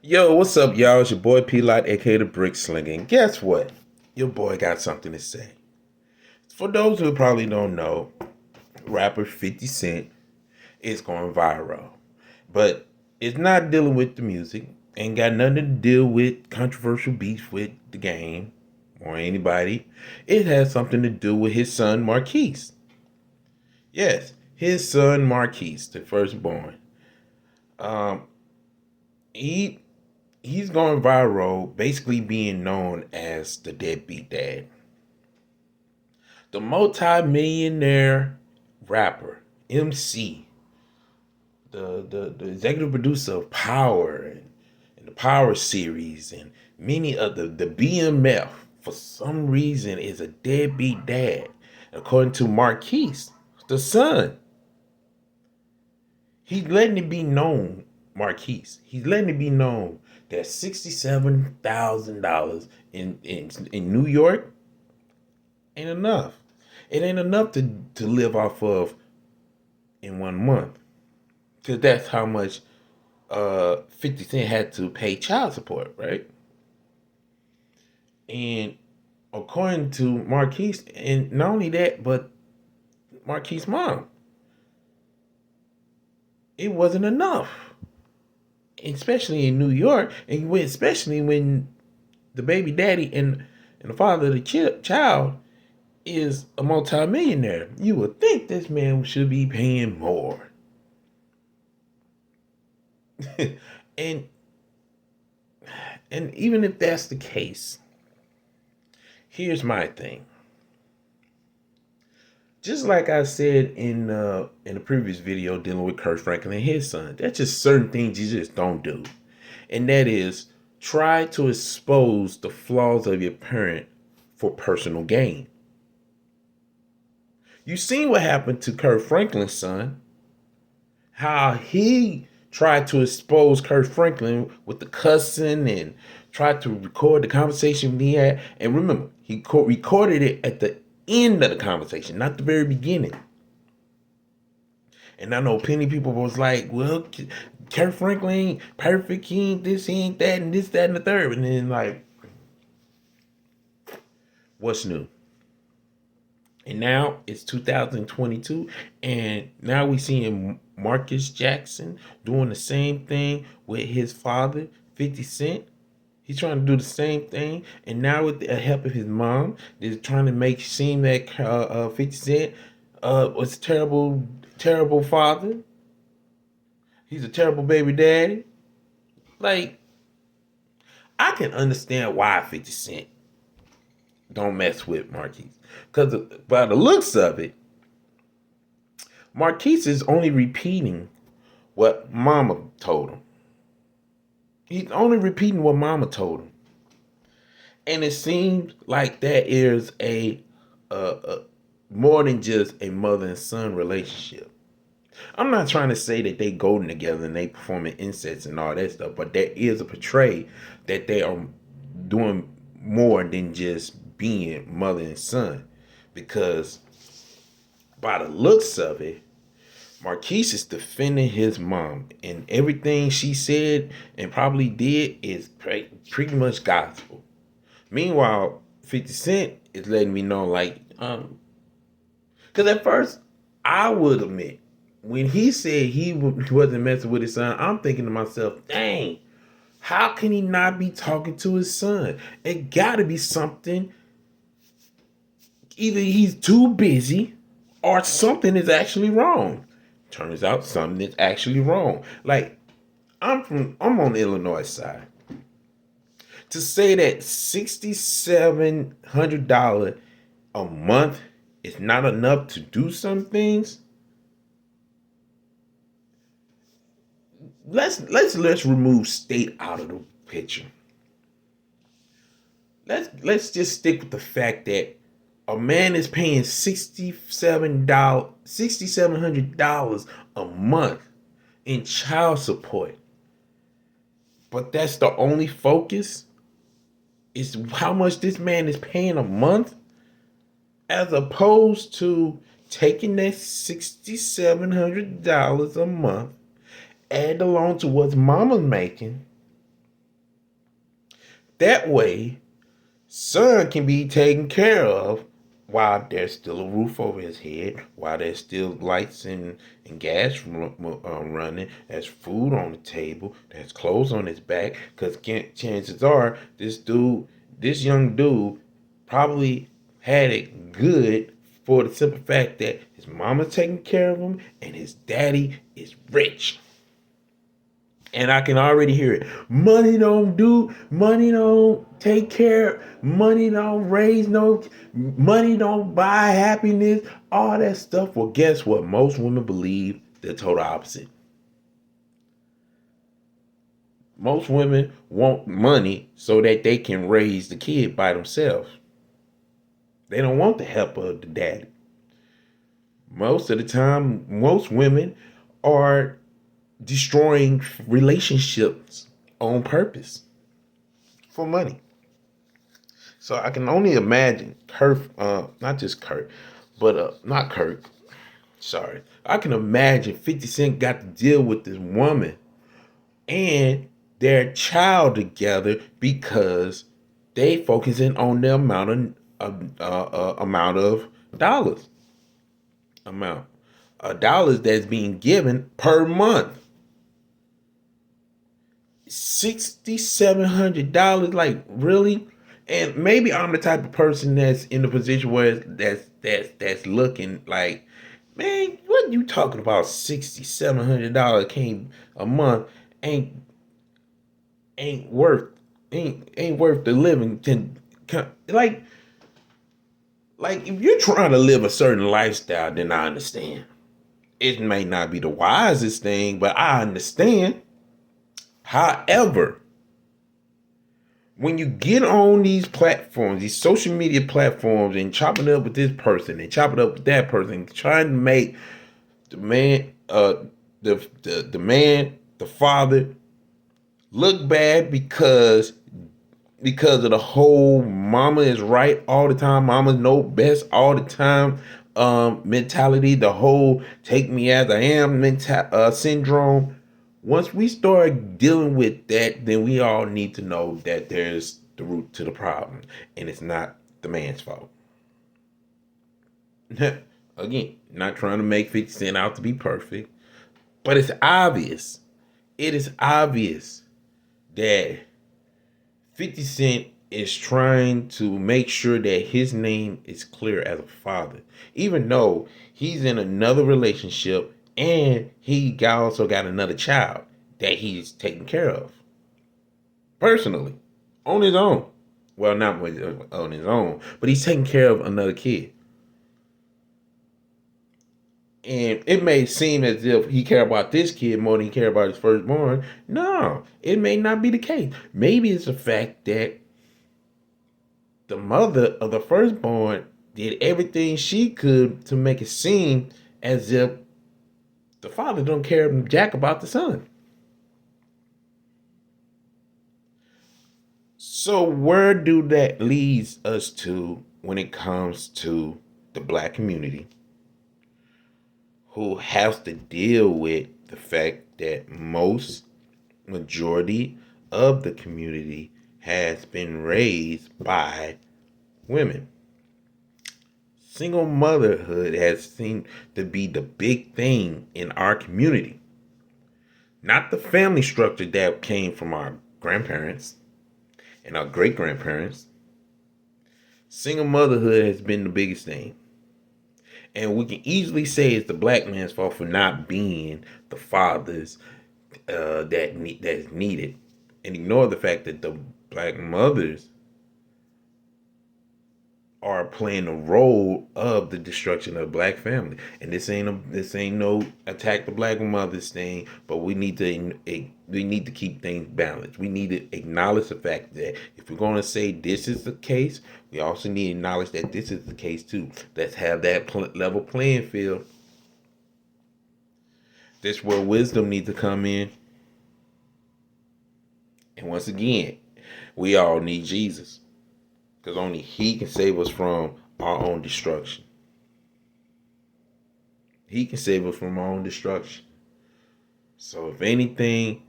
Yo, what's up, y'all? It's your boy P Light, aka the Brick Slinger. And guess what? Your boy got something to say. For those who probably don't know, rapper 50 Cent is going viral. But it's not dealing with the music. Ain't got nothing to deal with controversial beef with the game or anybody. It has something to do with his son Marquise. Yes, his son Marquise, the firstborn. Um, he he's going viral, basically being known as the deadbeat dad. The multi-millionaire rapper, MC, the executive producer of Power and the Power series and many of the BMF, for some reason, is a deadbeat dad. According to Marquise, the son. He's letting it be known, Marquise. He's letting it be known that $67,000 in New York ain't enough. It ain't enough to live off of in 1 month. Cause that's how much 50 Cent had to pay child support, right? And according to Marquise, and not only that, but Marquise' mom, it wasn't enough. Especially in New York, and especially when the baby daddy and the father of the child is a multimillionaire. You would think this man should be paying more. and and even if that's the case, here's my thing. Just like I said in the previous video dealing with Kurt Franklin and his son, that's just certain things you just don't do. And that is try to expose the flaws of your parent for personal gain. You seen what happened to Kurt Franklin's son, how he tried to expose Kurt Franklin with the cussing and tried to record the conversation he had. And remember, he recorded it at the end of the conversation, not the very beginning. And I know plenty of people was like, well, Kurt Franklin ain't perfect, he ain't this, he ain't that, and this, that, and the third. And then like, what's new? And now it's 2022, and now we seeing Marcus Jackson doing the same thing with his father, 50 Cent. He's trying to do the same thing, and now with the help of his mom, they're trying to make seem that 50 Cent was a terrible, terrible father. He's a terrible baby daddy. Like, I can understand why 50 Cent don't mess with Marquise. Because by the looks of it, Marquise is only repeating what Mama told him. He's only repeating what Mama told him, and it seems like that is a more than just a mother and son relationship. I'm not trying to say that they golden together and they performing incest and all that stuff, but there is a portray that they are doing more than just being mother and son, because by the looks of it, Marquise is defending his mom, and everything she said and probably did is pretty much gospel. Meanwhile, 50 Cent is letting me know, like, because at first, I would admit, when he said he wasn't messing with his son, I'm thinking to myself, dang, how can he not be talking to his son? It gotta be something. Either he's too busy or something is actually wrong. Turns out something is actually wrong. Like, I'm on the Illinois side. To say that $6,700 a month is not enough to do some things, let's remove state out of the picture. Let's just stick with the fact that a man is paying $6,700 a month in child support, but that's the only focus is how much this man is paying a month, as opposed to taking that $6,700 a month, add along to what mama's making, That way, son can be taken care of while there's still a roof over his head, while there's still lights and gas running, there's food on the table, there's clothes on his back. Because chances are, this young dude, probably had it good for the simple fact that his mama's taking care of him and his daddy is rich. And I can already hear it. Money don't take care, money don't raise no, money don't buy happiness, all that stuff. Well, guess what? Most women believe the total opposite. Most women want money so that they can raise the kid by themselves. They don't want the help of the daddy. Most of the time, most women are destroying relationships on purpose for money. So I can only imagine Kurt, not just Kurt, but not Kurt. Sorry, I can imagine 50 Cent got to deal with this woman and their child together because they focusing on the amount of dollars, amount of dollars that's being given per month. $6,700, like really? And maybe I'm the type of person that's in the position where that's looking like, man, what you talking about? $6,700 came a month ain't ain't worth ain't worth the living. Like if you're trying to live a certain lifestyle, then I understand. It may not be the wisest thing, but I understand. However, when you get on these platforms, these social media platforms, and chopping it up with this person and chopping it up with that person, trying to make the man, the man, the father, look bad because of the whole "mama is right all the time, mama know best all the time" mentality, the whole "take me as I am" syndrome. Once we start dealing with that, then we all need to know that there's the root to the problem, and it's not the man's fault. Again, not trying to make 50 Cent out to be perfect, but it's obvious. It is obvious that 50 Cent is trying to make sure that his name is clear as a father, even though he's in another relationship and he also got another child that he's taking care of personally on his own. Well, not on his own, but he's taking care of another kid. And it may seem as if he care about this kid more than he care about his firstborn. No, it may not be the case. Maybe it's the fact that the mother of the firstborn did everything she could to make it seem as if the father don't care jack about the son. So where do that leads us to when it comes to the black community, who has to deal with the fact that most majority of the community has been raised by women? Single motherhood has seemed to be the big thing in our community. Not the family structure that came from our grandparents and our great grandparents. Single motherhood has been the biggest thing. And we can easily say it's the black man's fault for not being the fathers that's needed, and ignore the fact that the black mothers are playing a role of the destruction of the black family. And this ain't no attack the black mothers thing, but we need to keep things balanced. We need to acknowledge the fact that if we're going to say this is the case, we also need to acknowledge that this is the case too. Let's have that level playing field. This where wisdom needs to come in. And once again, we all need Jesus, because only he can save us from our own destruction. He can save us from our own destruction. So if anything,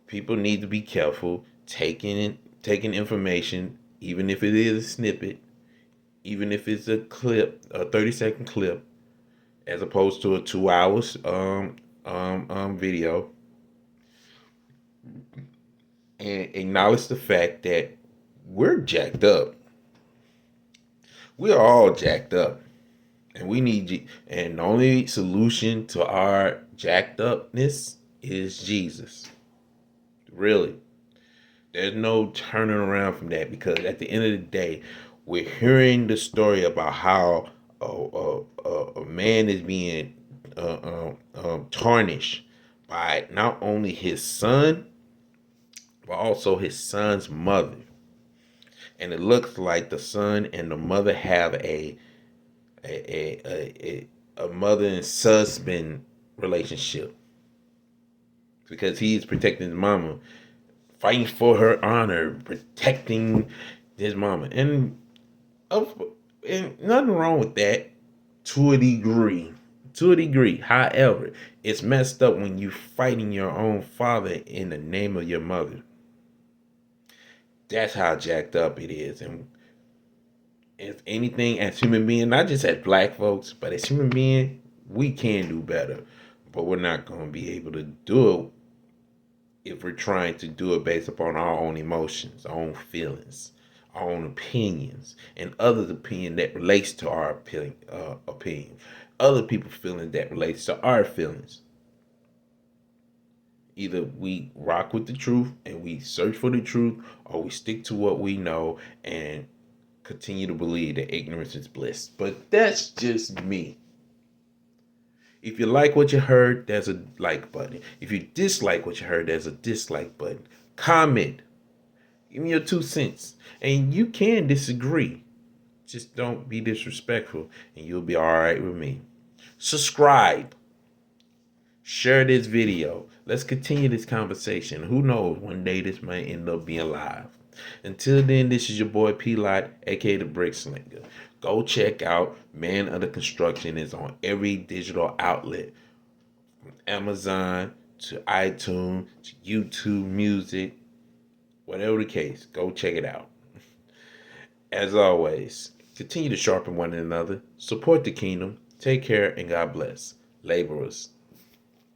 people need to be careful taking taking information, even if it is a snippet, even if it's a clip, a 30-second clip, as opposed to a 2 hours video, and acknowledge the fact that we're jacked up. We are all jacked up. And we need you. And the only solution to our jacked upness is Jesus. Really. There's no turning around from that, because at the end of the day, we're hearing the story about how a man is being tarnished by not only his son, but also his son's mother. And it looks like the son and the mother have a mother and husband relationship, because he's protecting his mama, fighting for her honor, protecting his mama, and nothing wrong with that to a degree. To a degree, however, it's messed up when you fighting your own father in the name of your mother. That's how jacked up it is. And if anything, as human beings, not just as black folks, but as human beings, we can do better. But we're not going to be able to do it if we're trying to do it based upon our own emotions, our own feelings, our own opinions, and others' opinion that relates to our opinion. Other people's feelings that relates to our feelings. Either we rock with the truth and we search for the truth, or we stick to what we know and continue to believe that ignorance is bliss. But that's just me. If you like what you heard, there's a like button. If you dislike what you heard, there's a dislike button. Comment. Give me your 2 cents. And you can disagree. Just don't be disrespectful, and you'll be all right with me. Subscribe. Share this video. Let's continue this conversation. Who knows? One day this may end up being live. Until then, this is your boy P Lot, aka the Brick Slinger. Go check out Man Under Construction. It's on every digital outlet, from Amazon to iTunes to YouTube Music, whatever the case. Go check it out. As always, continue to sharpen one another, support the kingdom, take care, and God bless. Laborers.